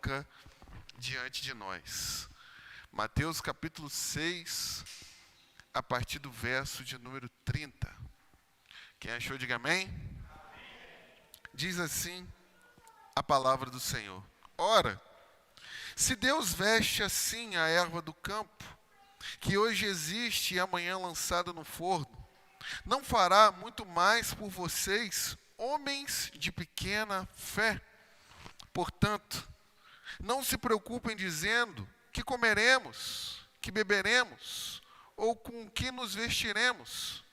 coloca diante de nós. Mateus capítulo 6, a partir do verso de número 30. Quem achou, diga amém. Diz assim a palavra do Senhor: Ora, se Deus veste assim a erva do campo, que hoje existe e amanhã lançada no forno, não fará muito mais por vocês, homens de pequena fé? Portanto, não se preocupem dizendo: que comeremos, que beberemos, ou com que nos vestiremos?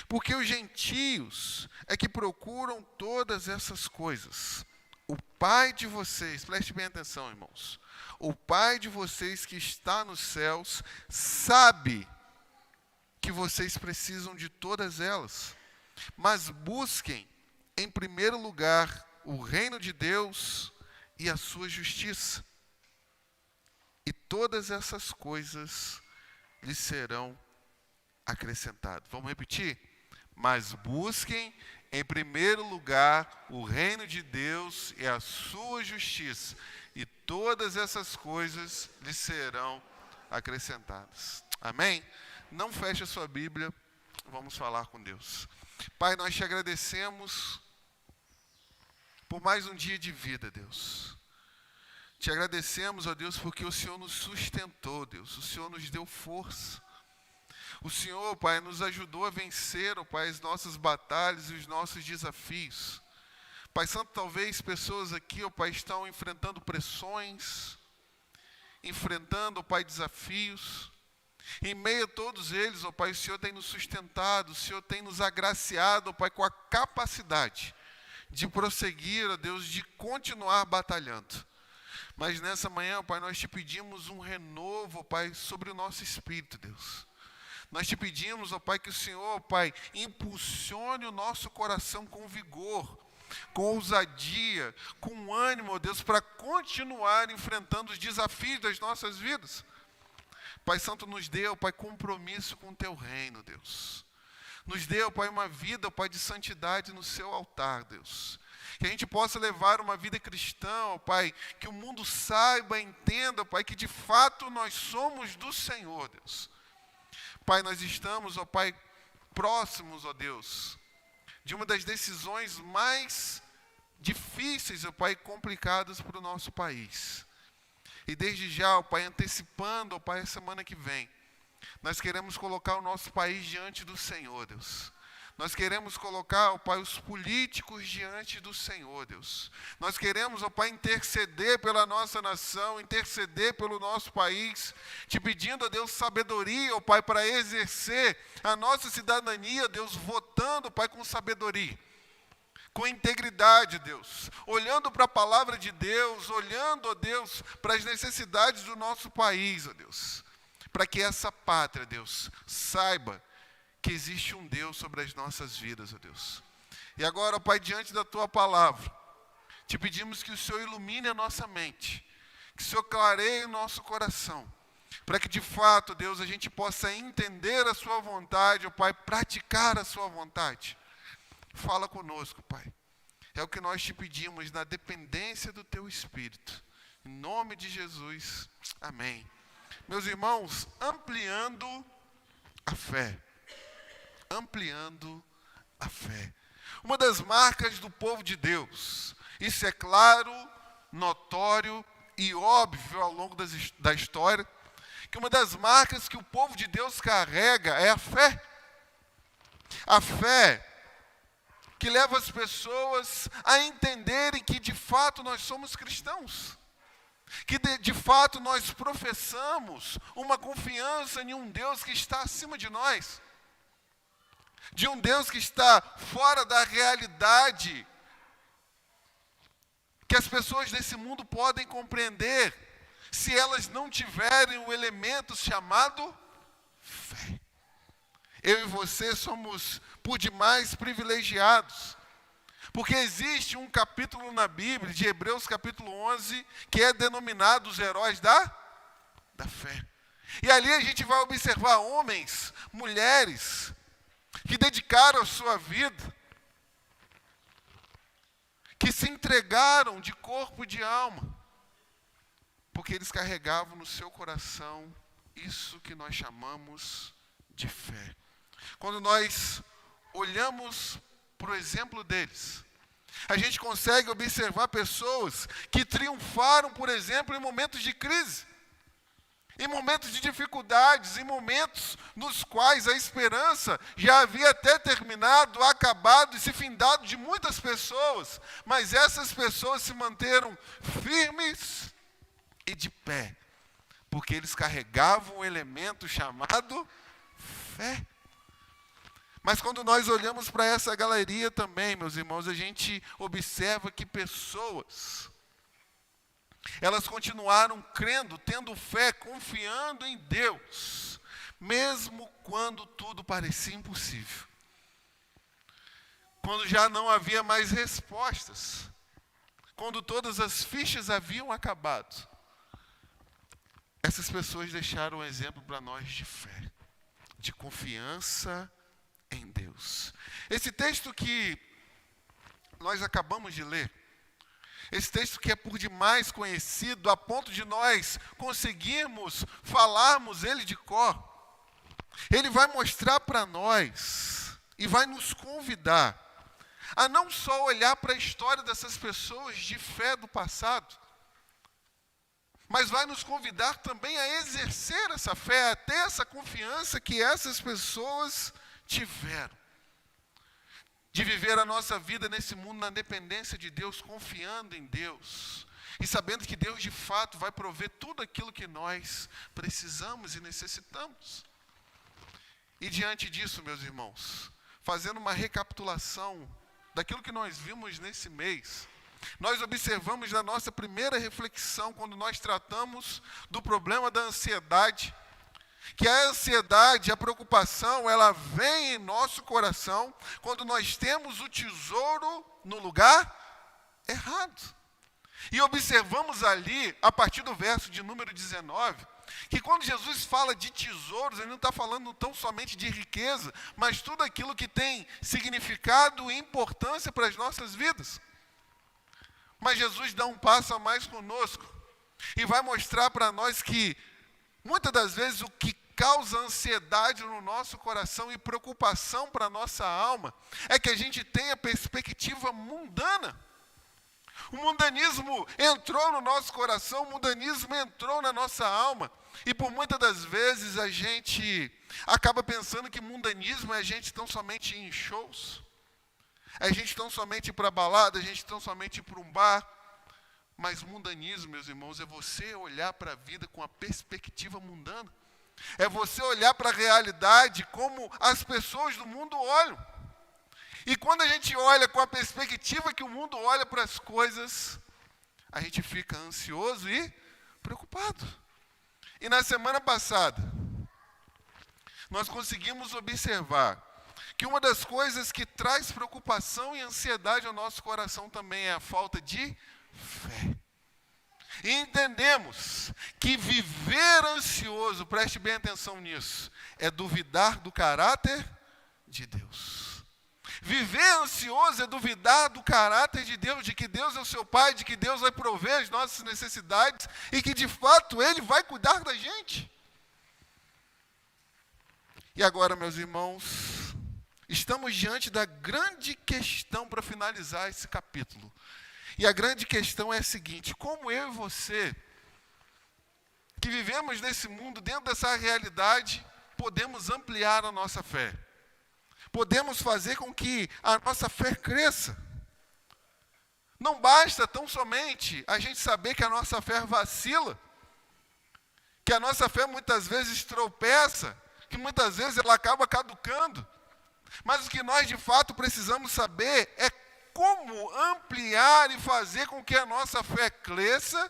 Porque os gentios é que procuram todas essas coisas. O Pai de vocês, preste bem atenção, irmãos, o Pai de vocês que está nos céus sabe que vocês precisam de todas elas. Mas busquem, em primeiro lugar, o reino de Deus e a sua justiça. E todas essas coisas lhes serão acrescentadas. Vamos repetir? Mas busquem, em primeiro lugar, o reino de Deus e a sua justiça. E todas essas coisas lhes serão acrescentadas. Amém? Não feche a sua Bíblia, vamos falar com Deus. Pai, nós te agradecemos por mais um dia de vida, Deus. Te agradecemos, ó Deus, porque o Senhor nos sustentou, Deus. O Senhor nos deu força. O Senhor, Pai, nos ajudou a vencer, ó Pai, as nossas batalhas e os nossos desafios. Pai Santo, talvez pessoas aqui, ó Pai, estão enfrentando pressões, enfrentando, ó Pai, desafios. Em meio a todos eles, ó Pai, o Senhor tem nos sustentado, o Senhor tem nos agraciado, ó Pai, com a capacidade de prosseguir, ó Deus, de continuar batalhando. Mas nessa manhã, ó Pai, nós te pedimos um renovo, ó Pai, sobre o nosso espírito, Deus. Nós te pedimos, ó Pai, que o Senhor, ó Pai, impulsione o nosso coração com vigor, com ousadia, com ânimo, ó Deus, para continuar enfrentando os desafios das nossas vidas. Pai Santo, nos dê, ó Pai, compromisso com o Teu reino, Deus. Nos dê, ó Pai, uma vida, ó Pai, de santidade no Seu altar, Deus. Que a gente possa levar uma vida cristã, ó Pai, que o mundo saiba, entenda, ó Pai, que de fato nós somos do Senhor, Deus. Pai, nós estamos, ó Pai, próximos, ó Deus, de uma das decisões mais difíceis, ó Pai, complicadas para o nosso país. E desde já, ó Pai, antecipando, ó Pai, a semana que vem, nós queremos colocar o nosso país diante do Senhor, Deus. Nós queremos colocar, ó Pai, os políticos diante do Senhor, Deus. Nós queremos, ó Pai, interceder pela nossa nação, interceder pelo nosso país, te pedindo, ó Deus, sabedoria, ó Pai, para exercer a nossa cidadania, Deus, votando, ó Pai, com sabedoria, com integridade, Deus, olhando para a palavra de Deus, olhando, ó Deus, para as necessidades do nosso país, ó Deus, para que essa pátria, Deus, saiba que existe um Deus sobre as nossas vidas, ó Deus. E agora, ó Pai, diante da Tua palavra, te pedimos que o Senhor ilumine a nossa mente, que o Senhor clareie o nosso coração, para que de fato, Deus, a gente possa entender a Sua vontade, ó Pai, praticar a Sua vontade. Fala conosco, Pai. É o que nós te pedimos na dependência do Teu Espírito. Em nome de Jesus, amém. Meus irmãos, ampliando a fé. Ampliando a fé. Uma das marcas do povo de Deus, isso é claro, notório e óbvio ao longo da história, que uma das marcas que o povo de Deus carrega é a fé. A fé que leva as pessoas a entenderem que de fato nós somos cristãos. Que de fato nós professamos uma confiança em um Deus que está acima de nós. De um Deus que está fora da realidade que as pessoas desse mundo podem compreender se elas não tiverem o elemento chamado fé. Eu e você somos por demais privilegiados, porque existe um capítulo na Bíblia, de Hebreus capítulo 11, que é denominado os heróis da fé. E ali a gente vai observar homens, mulheres, que dedicaram a sua vida, que se entregaram de corpo e de alma, eles carregavam no seu coração isso que nós chamamos de fé. Quando nós olhamos para o exemplo deles, a gente consegue observar pessoas que triunfaram, por exemplo, em momentos de crise, em momentos de dificuldades, em momentos nos quais a esperança já havia até terminado, acabado e se findado de muitas pessoas, mas essas pessoas se manteram firmes e de pé, porque eles carregavam um elemento chamado fé. Mas quando nós olhamos para essa galeria também, meus irmãos, a gente observa que pessoas, elas continuaram crendo, tendo fé, confiando em Deus, mesmo quando tudo parecia impossível. Quando já não havia mais respostas, quando todas as fichas haviam acabado, essas pessoas deixaram um exemplo para nós de fé, de confiança em Deus. Esse texto que nós acabamos de ler, esse texto que é por demais conhecido, a ponto de nós conseguirmos falarmos ele de cor, ele vai mostrar para nós e vai nos convidar a não só olhar para a história dessas pessoas de fé do passado, mas vai nos convidar também a exercer essa fé, a ter essa confiança que essas pessoas tiveram, de viver a nossa vida nesse mundo na dependência de Deus, confiando em Deus e sabendo que Deus de fato vai prover tudo aquilo que nós precisamos e necessitamos. E diante disso, meus irmãos, fazendo uma recapitulação daquilo que nós vimos nesse mês, nós observamos na nossa primeira reflexão, quando nós tratamos do problema da ansiedade, que a ansiedade, a preocupação, ela vem em nosso coração quando nós temos o tesouro no lugar errado. E observamos ali, a partir do verso de número 19, que quando Jesus fala de tesouros, ele não está falando tão somente de riqueza, mas tudo aquilo que tem significado e importância para as nossas vidas. Mas Jesus dá um passo a mais conosco e vai mostrar para nós que muitas das vezes o que causa ansiedade no nosso coração e preocupação para a nossa alma é que a gente tem a perspectiva mundana. O mundanismo entrou no nosso coração, o mundanismo entrou na nossa alma. E por muitas das vezes a gente acaba pensando que mundanismo é a gente tão somente ir em shows, é a gente tão somente ir para balada, é a gente tão somente ir para um bar. Mas mundanismo, meus irmãos, é você olhar para a vida com a perspectiva mundana. É você olhar para a realidade como as pessoas do mundo olham. E quando a gente olha com a perspectiva que o mundo olha para as coisas, a gente fica ansioso e preocupado. E na semana passada, nós conseguimos observar que uma das coisas que traz preocupação e ansiedade ao nosso coração também é a falta de fé. E entendemos que viver ansioso, preste bem atenção nisso, é duvidar do caráter de Deus. Viver ansioso é duvidar do caráter de Deus, de que Deus é o seu Pai, de que Deus vai prover as nossas necessidades e que de fato Ele vai cuidar da gente. E agora, meus irmãos, estamos diante da grande questão para finalizar esse capítulo. E a grande questão é a seguinte: como eu e você, que vivemos nesse mundo, dentro dessa realidade, podemos ampliar a nossa fé? Podemos fazer com que a nossa fé cresça. Não basta tão somente a gente saber que a nossa fé vacila, que a nossa fé muitas vezes tropeça, que muitas vezes ela acaba caducando. Mas o que nós de fato precisamos saber é como ampliar e fazer com que a nossa fé cresça,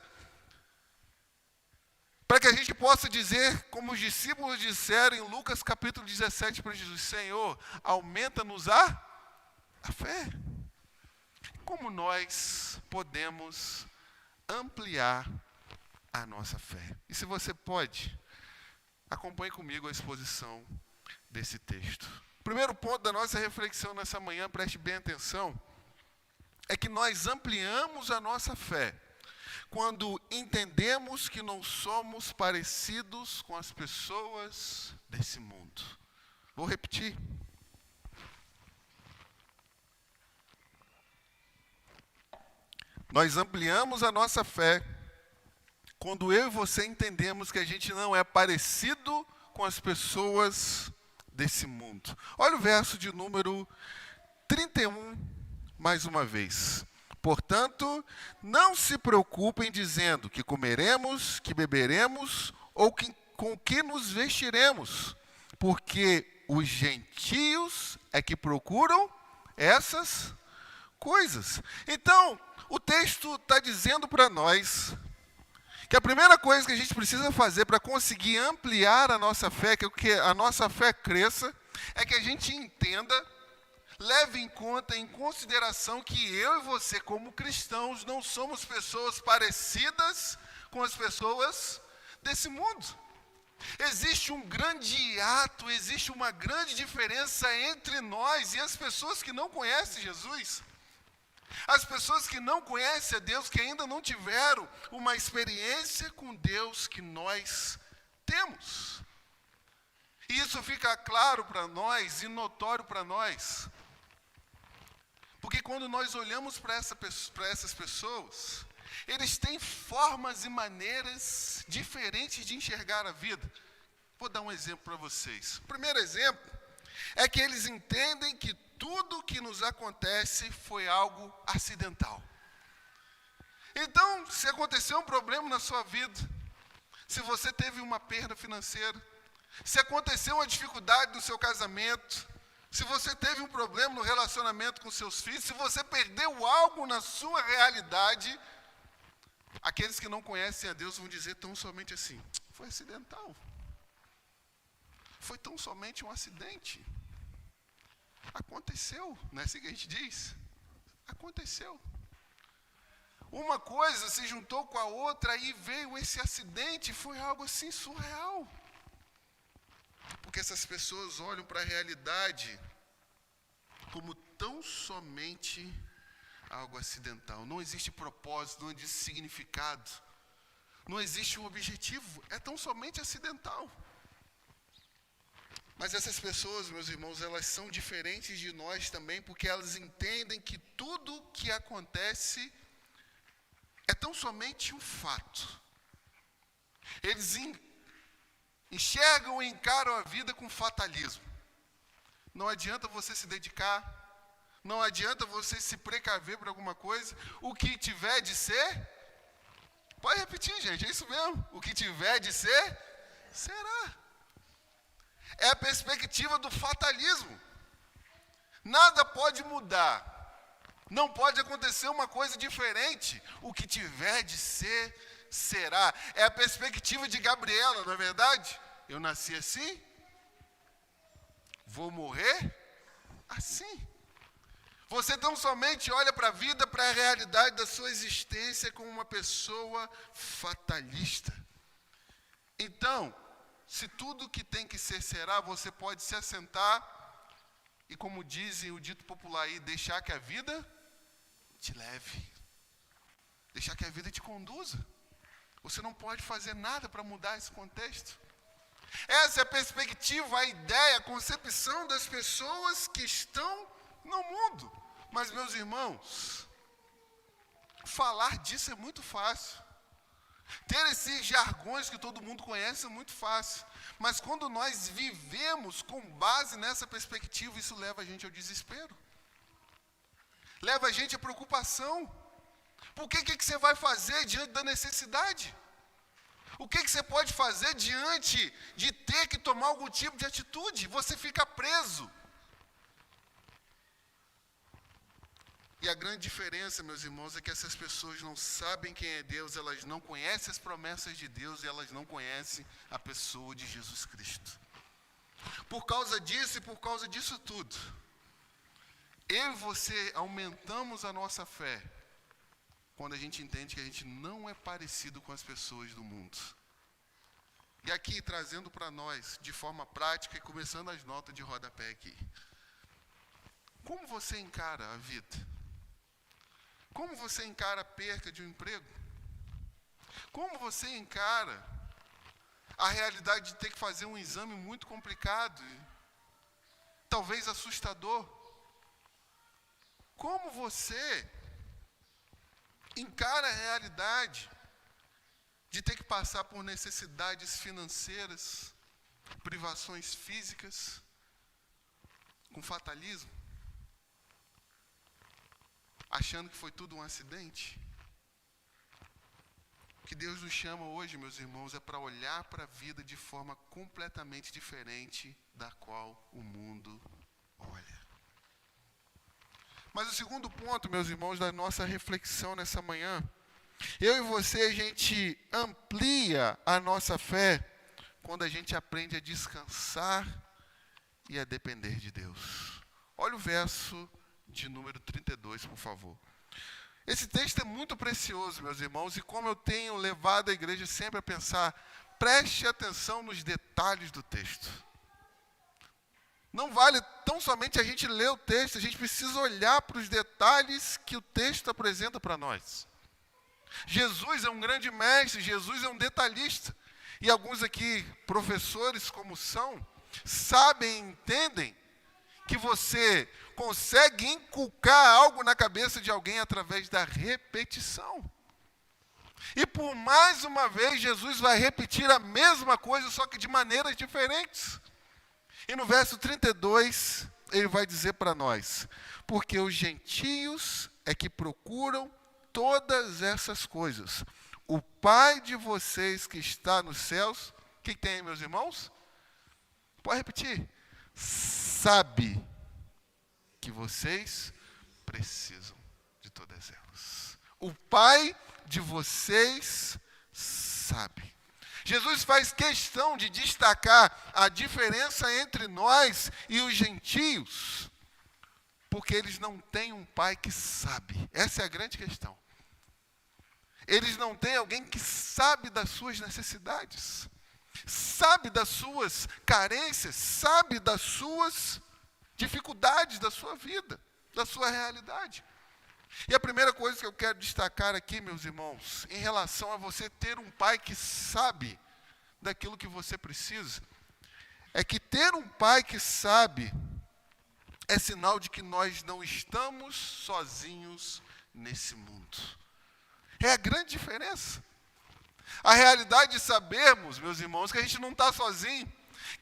para que a gente possa dizer, como os discípulos disseram em Lucas capítulo 17 para Jesus: Senhor, aumenta-nos a fé. Como nós podemos ampliar a nossa fé? E se você pode, acompanhe comigo a exposição desse texto. O primeiro ponto da nossa reflexão nessa manhã, preste bem atenção, é que nós ampliamos a nossa fé quando entendemos que não somos parecidos com as pessoas desse mundo. Vou repetir. Nós ampliamos a nossa fé quando eu e você entendemos que a gente não é parecido com as pessoas desse mundo. Olha o verso de número 31, mais uma vez. Portanto, não se preocupem dizendo que comeremos, que beberemos ou com que nos vestiremos, porque os gentios é que procuram essas coisas. Então, o texto está dizendo para nós que a primeira coisa que a gente precisa fazer para conseguir ampliar a nossa fé, que a nossa fé cresça, é que a gente entenda, leve em conta, em consideração que eu e você, como cristãos, não somos pessoas parecidas com as pessoas desse mundo. Existe um grande hiato, existe uma grande diferença entre nós e as pessoas que não conhecem Jesus. As pessoas que não conhecem a Deus, que ainda não tiveram uma experiência com Deus que nós temos. E isso fica claro para nós e notório para nós. Porque quando nós olhamos para essas pessoas, eles têm formas e maneiras diferentes de enxergar a vida. Vou dar um exemplo para vocês. O primeiro exemplo é que eles entendem que tudo que nos acontece foi algo acidental. Então, se aconteceu um problema na sua vida, se você teve uma perda financeira, se aconteceu uma dificuldade no seu casamento, se você teve um problema no relacionamento com seus filhos, se você perdeu algo na sua realidade, aqueles que não conhecem a Deus vão dizer tão somente assim: foi acidental. Foi tão somente um acidente. Aconteceu, não é assim que a gente diz? Aconteceu. Uma coisa se juntou com a outra e veio esse acidente, foi algo assim surreal. Porque essas pessoas olham para a realidade como tão somente algo acidental. Não existe propósito, não existe significado, não existe um objetivo, é tão somente acidental. Mas essas pessoas, meus irmãos, elas são diferentes de nós também, porque elas entendem que tudo que acontece é tão somente um fato. Eles enxergam e encaram a vida com fatalismo. Não adianta você se dedicar, não adianta você se precaver por alguma coisa. O que tiver de ser, pode repetir, gente, é isso mesmo. O que tiver de ser, será. É a perspectiva do fatalismo. Nada pode mudar. Não pode acontecer uma coisa diferente. O que tiver de ser, será. É a perspectiva de Gabriela, não é verdade? Eu nasci assim, vou morrer assim. Você tão somente olha para a vida, para a realidade da sua existência como uma pessoa fatalista. Então, se tudo que tem que ser será, você pode se assentar e, como dizem o dito popular aí, deixar que a vida te leve. Deixar que a vida te conduza. Você não pode fazer nada para mudar esse contexto. Essa é a perspectiva, a ideia, a concepção das pessoas que estão no mundo. Mas, meus irmãos, falar disso é muito fácil. Ter esses jargões que todo mundo conhece é muito fácil. Mas quando nós vivemos com base nessa perspectiva, isso leva a gente ao desespero. Leva a gente à preocupação. Por que você vai fazer diante da necessidade? O que você pode fazer diante de ter que tomar algum tipo de atitude? Você fica preso. E a grande diferença, meus irmãos, é que essas pessoas não sabem quem é Deus, elas não conhecem as promessas de Deus e elas não conhecem a pessoa de Jesus Cristo. Por causa disso e por causa disso tudo, eu e você aumentamos a nossa fé quando a gente entende que a gente não é parecido com as pessoas do mundo. E aqui, trazendo para nós, de forma prática e começando as notas de rodapé aqui. Como você encara a vida? Como você encara a perca de um emprego? Como você encara a realidade de ter que fazer um exame muito complicado, talvez assustador? Como você encara a realidade de ter que passar por necessidades financeiras, privações físicas, com fatalismo, achando que foi tudo um acidente? O que Deus nos chama hoje, meus irmãos, é para olhar para a vida de forma completamente diferente da qual o mundo olha. Mas o segundo ponto, meus irmãos, da nossa reflexão nessa manhã, eu e você, a gente amplia a nossa fé quando a gente aprende a descansar e a depender de Deus. Olha o verso de número 32, por favor. Esse texto é muito precioso, meus irmãos, e como eu tenho levado a igreja sempre a pensar, preste atenção nos detalhes do texto. Não vale tão somente a gente ler o texto, a gente precisa olhar para os detalhes que o texto apresenta para nós. Jesus é um grande mestre, Jesus é um detalhista. E alguns aqui, professores como são, sabem e entendem que você consegue inculcar algo na cabeça de alguém através da repetição. E por mais uma vez, Jesus vai repetir a mesma coisa, só que de maneiras diferentes. E no verso 32, ele vai dizer para nós: porque os gentios é que procuram todas essas coisas. O Pai de vocês que está nos céus, o que tem, meus irmãos? Pode repetir. Sabe que vocês precisam de todas elas. O Pai de vocês sabe. Jesus faz questão de destacar a diferença entre nós e os gentios, porque eles não têm um pai que sabe. Essa é a grande questão. Eles não têm alguém que sabe das suas necessidades, sabe das suas carências, sabe das suas dificuldades da sua vida, da sua realidade. E a primeira coisa que eu quero destacar aqui, meus irmãos, em relação a você ter um pai que sabe daquilo que você precisa, é que ter um pai que sabe é sinal de que nós não estamos sozinhos nesse mundo. É a grande diferença. A realidade de sabermos, meus irmãos, que a gente não está sozinho,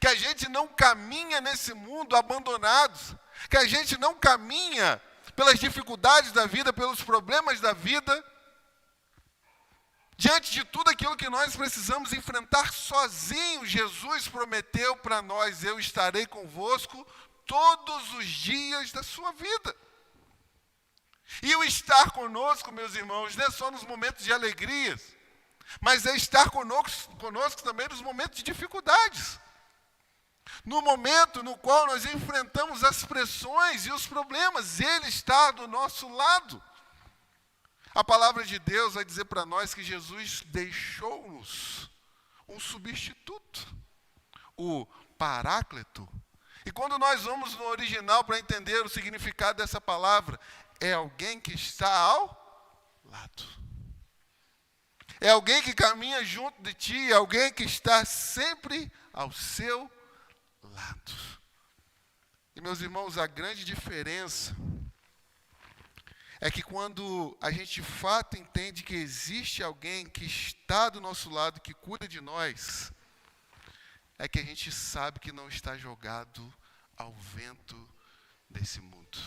que a gente não caminha nesse mundo abandonados, que a gente não caminha pelas dificuldades da vida, pelos problemas da vida, diante de tudo aquilo que nós precisamos enfrentar sozinhos. Jesus prometeu para nós: eu estarei convosco todos os dias da sua vida. E o estar conosco, meus irmãos, não é só nos momentos de alegrias, mas é estar conosco também nos momentos de dificuldades. No momento no qual nós enfrentamos as pressões e os problemas, Ele está do nosso lado. A palavra de Deus vai dizer para nós que Jesus deixou-nos um substituto, o Paráclito. E quando nós vamos no original para entender o significado dessa palavra, é alguém que está ao lado. É alguém que caminha junto de ti, é alguém que está sempre ao seu lado. E, meus irmãos, a grande diferença é que quando a gente de fato entende que existe alguém que está do nosso lado, que cuida de nós, é que a gente sabe que não está jogado ao vento desse mundo.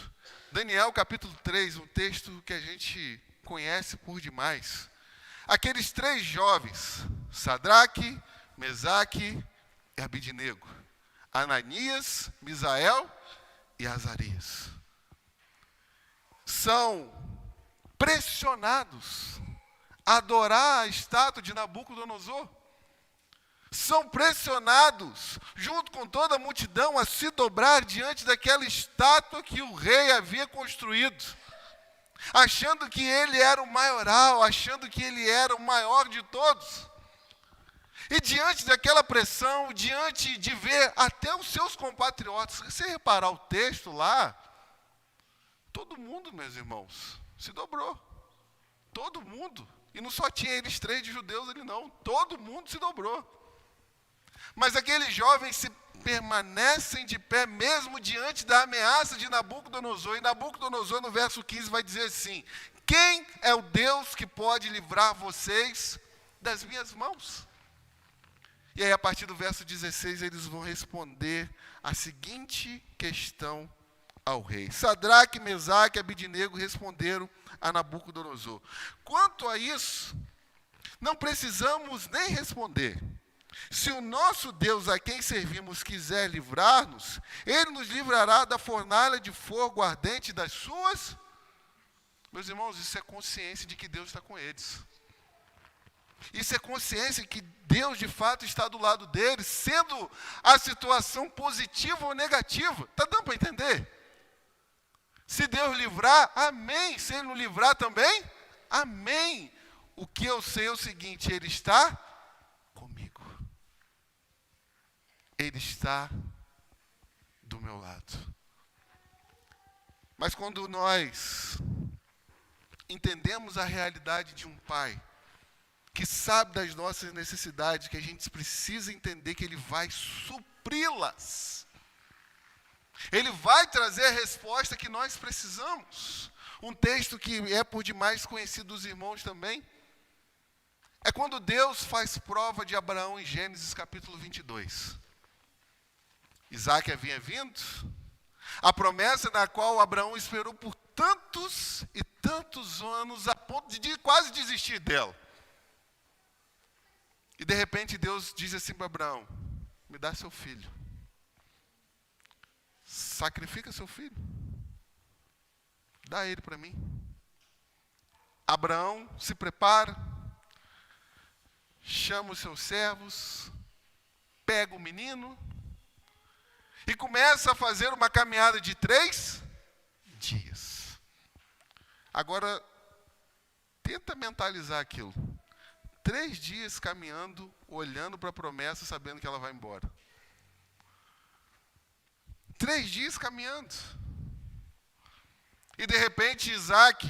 Daniel capítulo 3, um texto que a gente conhece por demais. Aqueles 3 jovens, Sadraque, Mesaque e Abidnego, Ananias, Misael e Azarias, são pressionados a adorar a estátua de Nabucodonosor. São pressionados, junto com toda a multidão, a se dobrar diante daquela estátua que o rei havia construído, achando que ele era o maioral, achando que ele era o maior de todos. E diante daquela pressão, diante de ver até os seus compatriotas, se você reparar o texto lá, todo mundo, meus irmãos, se dobrou. Todo mundo. E não só tinha eles 3 de judeus ali não, todo mundo se dobrou. Mas aqueles jovens se permanecem de pé mesmo diante da ameaça de Nabucodonosor. E Nabucodonosor, no verso 15, vai dizer assim: quem é o Deus que pode livrar vocês das minhas mãos? E aí, a partir do verso 16, eles vão responder a seguinte questão ao rei. Sadraque, Mesaque e Abidnego responderam a Nabucodonosor: quanto a isso, não precisamos nem responder. Se o nosso Deus a quem servimos quiser livrar-nos, ele nos livrará da fornalha de fogo ardente das suas. Meus irmãos, isso é consciência de que Deus está com eles. Isso é consciência que Deus de fato está do lado deles, sendo a situação positiva ou negativa. Está dando para entender? Se Deus livrar, amém. Se Ele não livrar também, amém. O que eu sei é o seguinte: Ele está comigo. Ele está do meu lado. Mas quando nós entendemos a realidade de um pai, que sabe das nossas necessidades, que a gente precisa entender que Ele vai supri-las. Ele vai trazer a resposta que nós precisamos. Um texto que é por demais conhecido dos irmãos também, é quando Deus faz prova de Abraão em Gênesis capítulo 22. Isaac havia vindo, a promessa na qual Abraão esperou por tantos e tantos anos, a ponto de quase desistir dela. E de repente Deus diz assim para Abraão: me dá seu filho. Sacrifica seu filho. Dá ele para mim. Abraão se prepara, chama os seus servos, pega o menino e começa a fazer uma caminhada de 3 dias. Agora, tenta mentalizar aquilo. 3 dias caminhando, olhando para a promessa, sabendo que ela vai embora. 3 dias caminhando. E de repente Isaac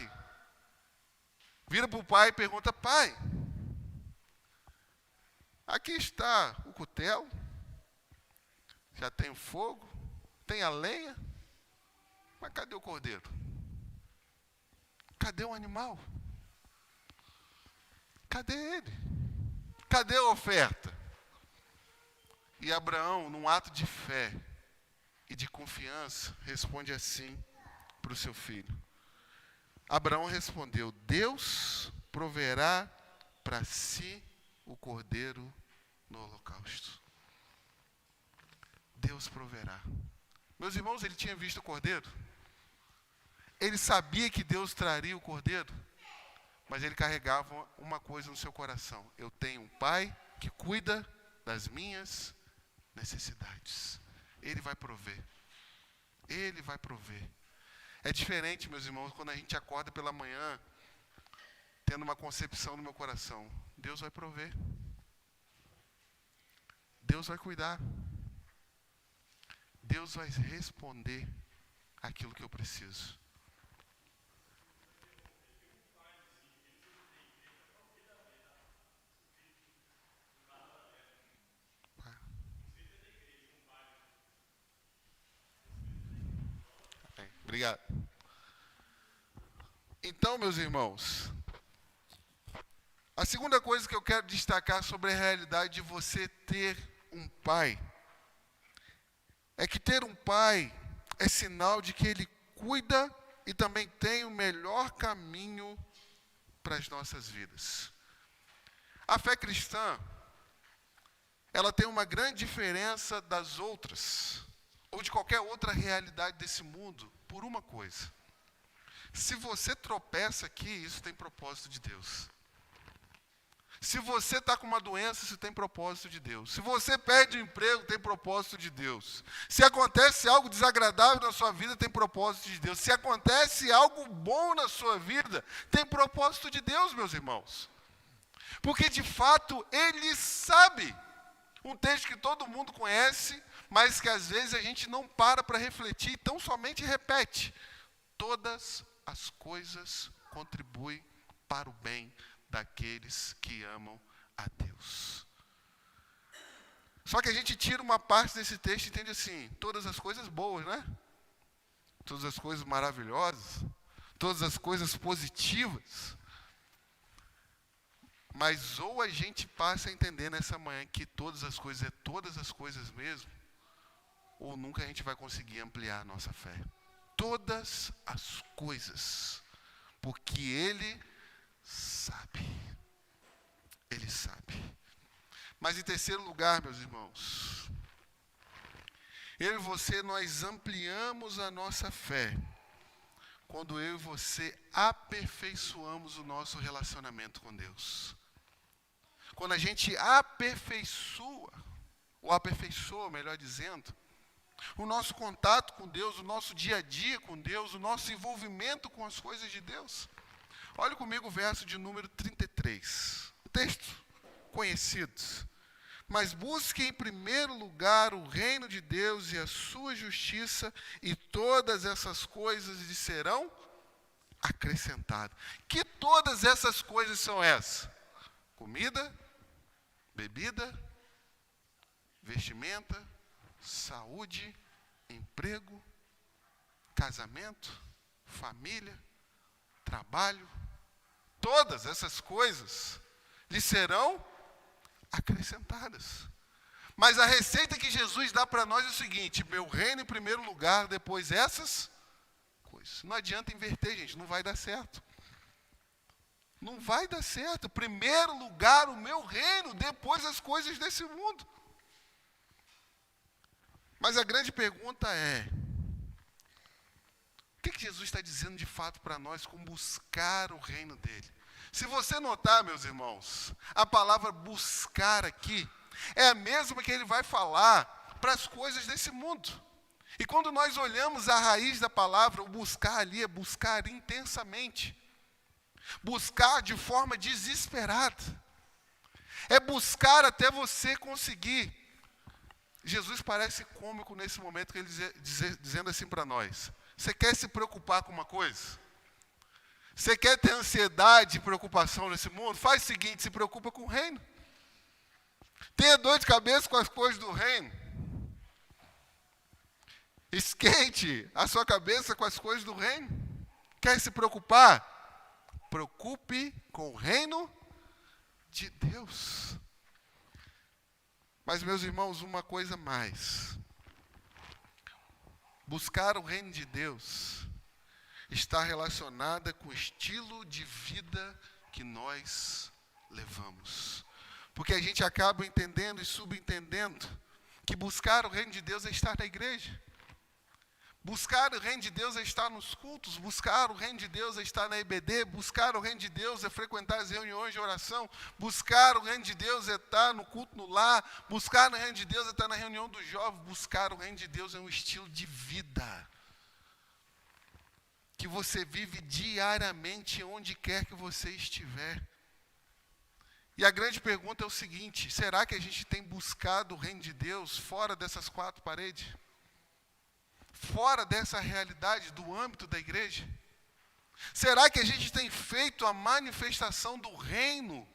vira para o pai e pergunta: pai, aqui está o cutelo, já tem o fogo, tem a lenha, mas cadê o cordeiro? Cadê o animal? Cadê ele? Cadê a oferta? E Abraão, num ato de fé e de confiança, responde assim para o seu filho. Abraão respondeu: Deus proverá para si o cordeiro no holocausto. Deus proverá. Meus irmãos, ele tinha visto o cordeiro. Ele sabia que Deus traria o cordeiro. Mas ele carregava uma coisa no seu coração: eu tenho um pai que cuida das minhas necessidades. Ele vai prover. Ele vai prover. É diferente, meus irmãos, quando a gente acorda pela manhã, tendo uma concepção no meu coração: Deus vai prover. Deus vai cuidar. Deus vai responder aquilo que eu preciso. Obrigado. Então, meus irmãos, a segunda coisa que eu quero destacar sobre a realidade de você ter um pai é que ter um pai é sinal de que ele cuida e também tem o melhor caminho para as nossas vidas. A fé cristã, ela tem uma grande diferença das outras, ou de qualquer outra realidade desse mundo, por uma coisa: se você tropeça aqui, isso tem propósito de Deus. Se você está com uma doença, isso tem propósito de Deus. Se você perde o emprego, tem propósito de Deus. Se acontece algo desagradável na sua vida, tem propósito de Deus. Se acontece algo bom na sua vida, tem propósito de Deus, meus irmãos. Porque de fato Ele sabe. Um texto que todo mundo conhece, mas que às vezes a gente não para refletir, então somente repete: todas as coisas contribuem para o bem daqueles que amam a Deus. Só que a gente tira uma parte desse texto e entende assim, todas as coisas boas, né? Todas as coisas maravilhosas, todas as coisas positivas. Mas ou a gente passa a entender nessa manhã que todas as coisas é todas as coisas mesmo, ou nunca a gente vai conseguir ampliar a nossa fé. Todas as coisas, porque Ele sabe. Ele sabe. Mas em terceiro lugar, meus irmãos, eu e você, nós ampliamos a nossa fé quando eu e você aperfeiçoamos o nosso relacionamento com Deus. Quando a gente aperfeiçoa, melhor dizendo, o nosso contato com Deus, o nosso dia a dia com Deus, o nosso envolvimento com as coisas de Deus. Olha comigo o verso de número 33. Texto conhecido. Mas busque em primeiro lugar o reino de Deus e a sua justiça, e todas essas coisas lhe serão acrescentadas. Que todas essas coisas são essas? Comida, bebida, vestimenta, saúde, emprego, casamento, família, trabalho. Todas essas coisas lhe serão acrescentadas. Mas a receita que Jesus dá para nós é o seguinte: meu reino em primeiro lugar, depois essas coisas. Não adianta inverter, gente, não vai dar certo. Não vai dar certo. Primeiro lugar o meu reino, depois as coisas desse mundo. Mas a grande pergunta é: o que Jesus está dizendo de fato para nós com buscar o reino dele? Se você notar, meus irmãos, a palavra buscar aqui é a mesma que ele vai falar para as coisas desse mundo. E quando nós olhamos a raiz da palavra, o buscar ali é buscar intensamente. Buscar de forma desesperada. É buscar até você conseguir. Jesus parece cômico nesse momento, que ele dizendo assim para nós: você quer se preocupar com uma coisa? Você quer ter ansiedade e preocupação nesse mundo? Faz o seguinte, se preocupa com o reino. Tenha dor de cabeça com as coisas do reino. Esquente a sua cabeça com as coisas do reino. Quer se preocupar? Preocupe com o reino de Deus. Mas, meus irmãos, uma coisa mais. Buscar o reino de Deus está relacionada com o estilo de vida que nós levamos. Porque a gente acaba entendendo e subentendendo que buscar o reino de Deus é estar na igreja. Buscar o reino de Deus é estar nos cultos. Buscar o reino de Deus é estar na EBD. Buscar o reino de Deus é frequentar as reuniões de oração. Buscar o reino de Deus é estar no culto no lar. Buscar o reino de Deus é estar na reunião dos jovens. Buscar o reino de Deus é um estilo de vida que você vive diariamente, onde quer que você estiver. E a grande pergunta é o seguinte: será que a gente tem buscado o reino de Deus fora dessas quatro paredes? Fora dessa realidade do âmbito da igreja? Será que a gente tem feito a manifestação do reino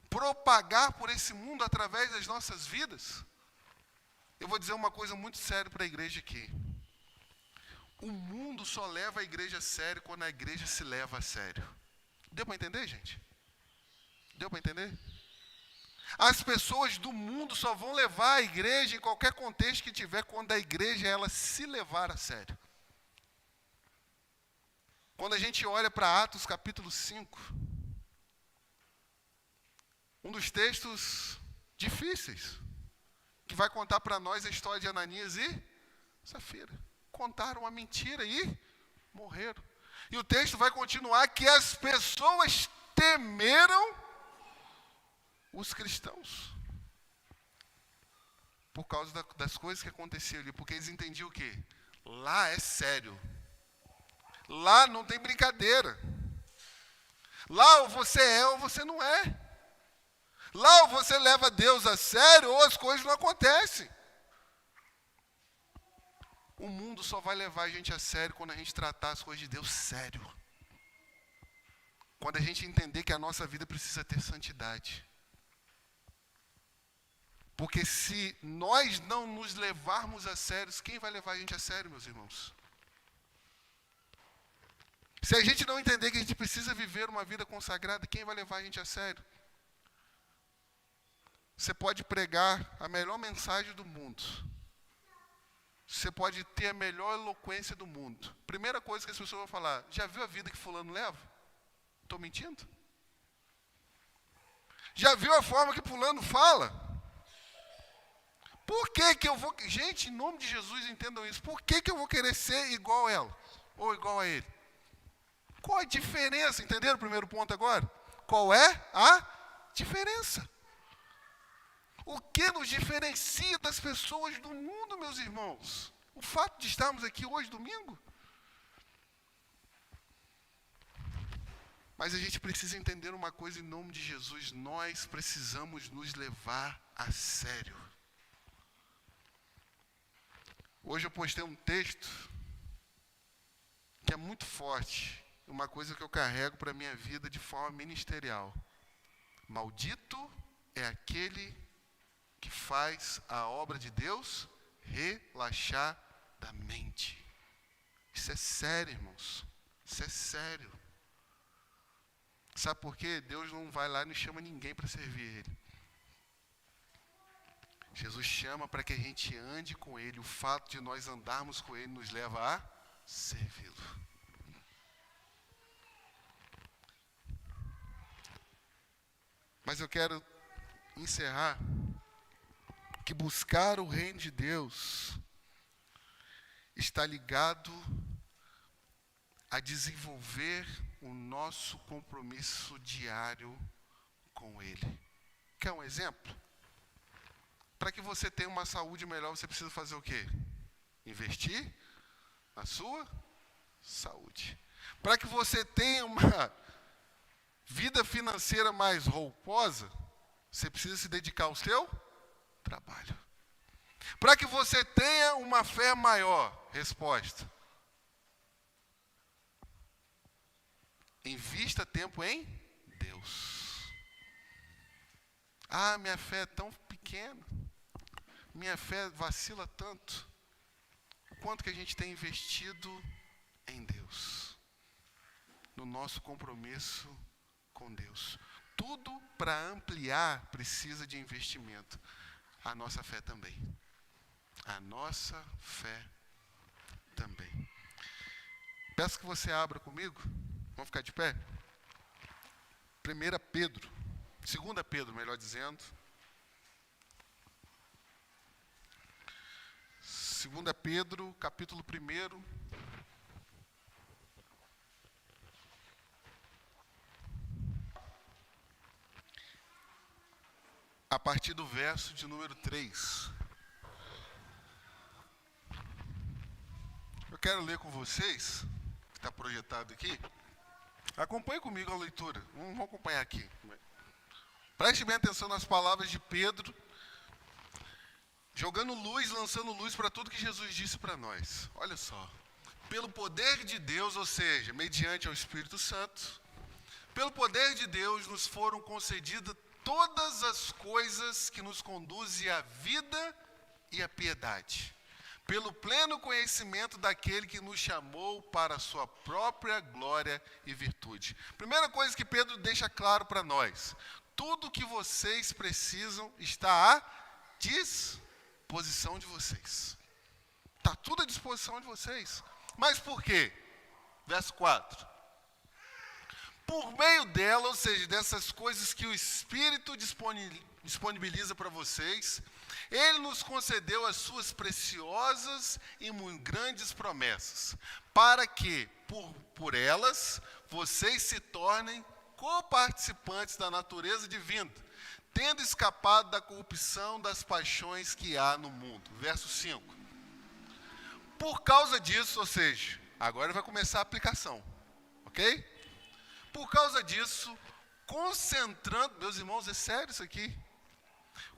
propagar por esse mundo através das nossas vidas? Eu vou dizer uma coisa muito séria para a igreja aqui. O mundo só leva a igreja a sério quando a igreja se leva a sério. Deu para entender, gente? Deu para entender? As pessoas do mundo só vão levar a igreja, em qualquer contexto que tiver, quando a igreja ela se levar a sério. Quando a gente olha para Atos capítulo 5, um dos textos difíceis, que vai contar para nós a história de Ananias e Safira. Contaram uma mentira e morreram. E o texto vai continuar que as pessoas temeram os cristãos. Por causa das coisas que aconteciam ali. Porque eles entendiam o quê? Lá é sério. Lá não tem brincadeira. Lá ou você é ou você não é. Lá ou você leva Deus a sério ou as coisas não acontecem. O mundo só vai levar a gente a sério quando a gente tratar as coisas de Deus sério. Quando a gente entender que a nossa vida precisa ter santidade. Porque se nós não nos levarmos a sério, quem vai levar a gente a sério, meus irmãos? Se a gente não entender que a gente precisa viver uma vida consagrada, quem vai levar a gente a sério? Você pode pregar a melhor mensagem do mundo. Você pode ter a melhor eloquência do mundo. Primeira coisa que as pessoas vão falar, já viu a vida que fulano leva? Estou mentindo? Já viu a forma que fulano fala? Por que que eu vou... Gente, em nome de Jesus, entendam isso. Por que que eu vou querer ser igual a ela? Ou igual a ele? Qual a diferença? Entenderam o primeiro ponto agora? Qual é a diferença? O que nos diferencia das pessoas do mundo, meus irmãos? O fato de estarmos aqui hoje, domingo? Mas a gente precisa entender uma coisa em nome de Jesus. Nós precisamos nos levar a sério. Hoje eu postei um texto que é muito forte. Uma coisa que eu carrego para a minha vida de forma ministerial. Maldito é aquele que faz a obra de Deus relaxadamente. Isso é sério, irmãos. Isso é sério. Sabe por quê? Deus não vai lá e não chama ninguém para servir Ele. Jesus chama para que a gente ande com Ele. O fato de nós andarmos com Ele nos leva a servi-lo. Mas eu quero encerrar que buscar o reino de Deus está ligado a desenvolver o nosso compromisso diário com Ele. Quer um exemplo? Para que você tenha uma saúde melhor, você precisa fazer o quê? Investir na sua saúde. Para que você tenha uma vida financeira mais rouposa, você precisa se dedicar ao seu trabalho. Para que você tenha uma fé maior, resposta: invista tempo em Deus. Ah, minha fé é tão pequena. Minha fé vacila tanto. Quanto que a gente tem investido em Deus? No nosso compromisso com Deus. Tudo para ampliar precisa de investimento. A nossa fé também. A nossa fé também. Peço que você abra comigo. Vamos ficar de pé? 1 Pedro. 2 Pedro, melhor dizendo. 2 Pedro, capítulo 1. A partir do verso de número 3. Eu quero ler com vocês, que está projetado aqui. Acompanhe comigo a leitura. Vamos acompanhar aqui. Preste bem atenção nas palavras de Pedro, jogando luz, lançando luz para tudo que Jesus disse para nós. Olha só. Pelo poder de Deus, ou seja, mediante ao Espírito Santo, pelo poder de Deus nos foram concedidas todas as coisas que nos conduzem à vida e à piedade, pelo pleno conhecimento daquele que nos chamou para a sua própria glória e virtude. Primeira coisa que Pedro deixa claro para nós: tudo que vocês precisam está à disposição de vocês. Está tudo à disposição de vocês. Mas por quê? Verso 4. Por meio dela, ou seja, dessas coisas que o Espírito disponibiliza para vocês, Ele nos concedeu as suas preciosas e muito grandes promessas, para que, por elas, vocês se tornem coparticipantes da natureza divina, tendo escapado da corrupção das paixões que há no mundo. Verso 5. Por causa disso, ou seja, agora vai começar a aplicação, ok? Por causa disso, concentrando, meus irmãos, é sério isso aqui,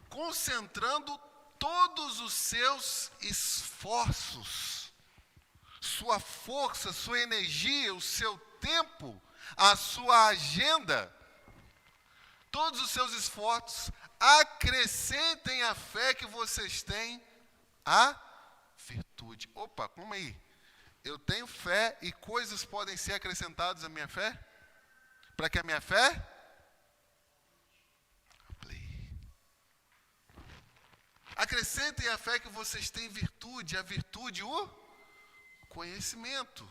concentrando todos os seus esforços, sua força, sua energia, o seu tempo, a sua agenda, todos os seus esforços, acrescentem a fé que vocês têm a virtude. Opa, como aí? Eu tenho fé e coisas podem ser acrescentadas à minha fé? Para que a minha fé? Acrescentem a fé que vocês têm virtude, a virtude, o conhecimento.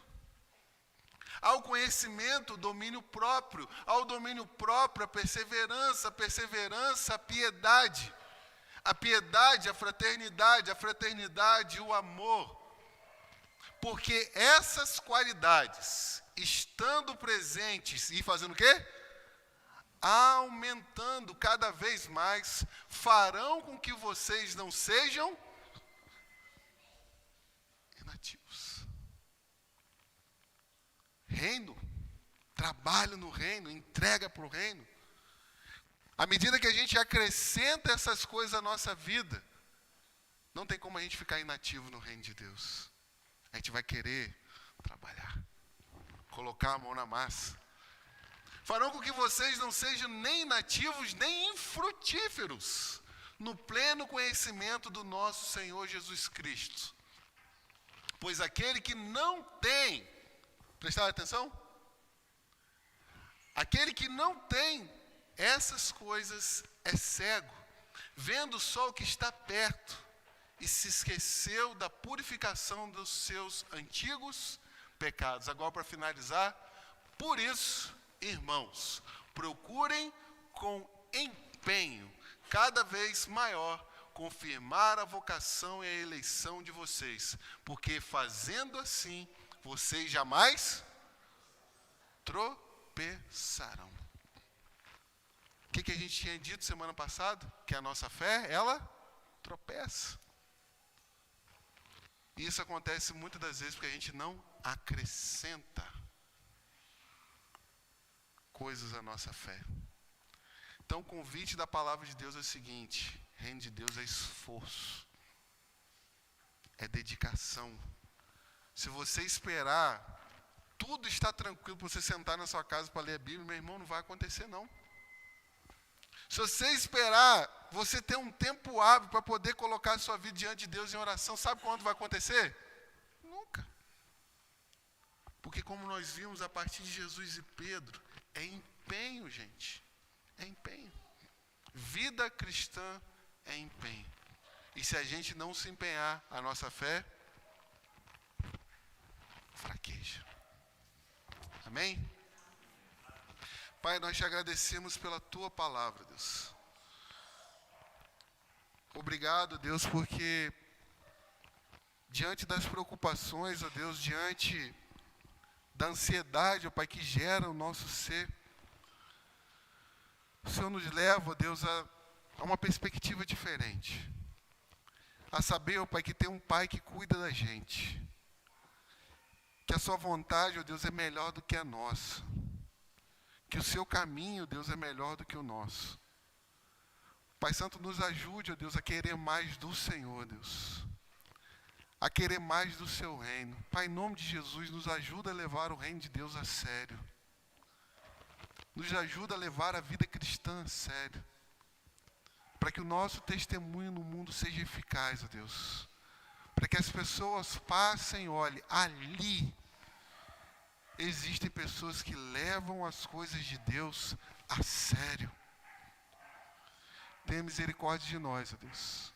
Ao conhecimento, o domínio próprio. Ao domínio próprio, a perseverança, a piedade. A piedade, a fraternidade, o amor. Porque essas qualidades, estando presentes e fazendo o quê? Aumentando cada vez mais, farão com que vocês não sejam inativos. Reino, trabalho no reino, entrega para o reino. À medida que a gente acrescenta essas coisas à nossa vida, não tem como a gente ficar inativo no reino de Deus. A gente vai querer trabalhar, colocar a mão na massa. Farão com que vocês não sejam nem inativos, nem infrutíferos, no pleno conhecimento do nosso Senhor Jesus Cristo. Pois aquele que não tem, prestaram atenção? Aquele que não tem essas coisas é cego, vendo só o que está perto, e se esqueceu da purificação dos seus antigos pecados. Agora, para finalizar, por isso, irmãos, procurem com empenho, cada vez maior, confirmar a vocação e a eleição de vocês, porque fazendo assim, vocês jamais tropeçarão. O que a gente tinha dito semana passada? Que a nossa fé, ela tropeça. E isso acontece muitas das vezes porque a gente não acrescenta coisas à nossa fé. Então, o convite da palavra de Deus é o seguinte: reino de Deus é esforço, é dedicação. Se você esperar, tudo está tranquilo para você sentar na sua casa para ler a Bíblia, meu irmão, não vai acontecer não. Se você esperar, você ter um tempo hábil para poder colocar a sua vida diante de Deus em oração, sabe quando vai acontecer? Nunca. Porque como nós vimos a partir de Jesus e Pedro, é empenho, gente. É empenho. Vida cristã é empenho. E se a gente não se empenhar, a nossa fé fraqueja. Amém? Pai, nós te agradecemos pela tua palavra, Deus. Obrigado, Deus, porque diante das preocupações, ó Deus, diante da ansiedade, ó Pai, que gera o nosso ser, o Senhor nos leva, ó Deus, a uma perspectiva diferente. A saber, ó Pai, que tem um Pai que cuida da gente. Que a sua vontade, ó Deus, é melhor do que a nossa. Que o seu caminho, Deus, é melhor do que o nosso. Pai Santo, nos ajude, ó Deus, a querer mais do Senhor, Deus. A querer mais do seu reino. Pai, em nome de Jesus, nos ajuda a levar o reino de Deus a sério. Nos ajuda a levar a vida cristã a sério. Para que o nosso testemunho no mundo seja eficaz, ó Deus. Para que as pessoas passem e olhem, ali existem pessoas que levam as coisas de Deus a sério. Tenha misericórdia de nós, ó Deus.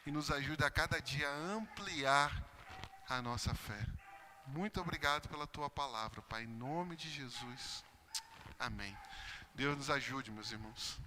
E nos ajude a cada dia a ampliar a nossa fé. Muito obrigado pela tua palavra, Pai. Em nome de Jesus. Amém. Deus nos ajude, meus irmãos.